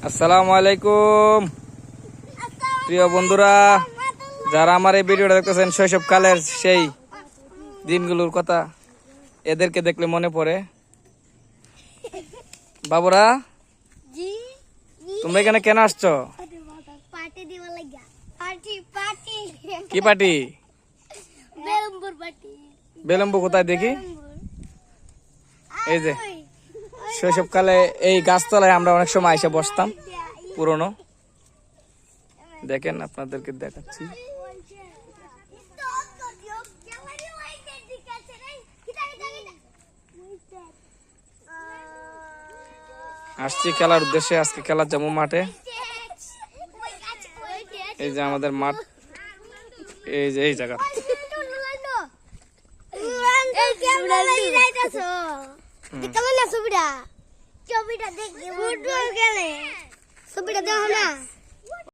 আসসালামু আলাইকুম প্রিয় বন্ধুরা, যারা আমার এই ভিডিওটা দেখতেছেন শৈশবকালের সেই দিনগুলোর কথা এদেরকে দেখলে মনে পড়ে। বাবুরা, তোমরা এখানে কেন আসছো? কি পার্টি? বেলম্বু কোথায় দেখি? এই যে শৈশবকালে এই গাছতলায় আমরা অনেক সময় এসে বসতাম, পুরনো। দেখেন, আপনাদেরকে দেখাচ্ছি। আসছি খেলার উদ্দেশ্যে, আজকে খেলার যাবো মাঠে। এই যে আমাদের মাঠ, এই যে এই জায়গা।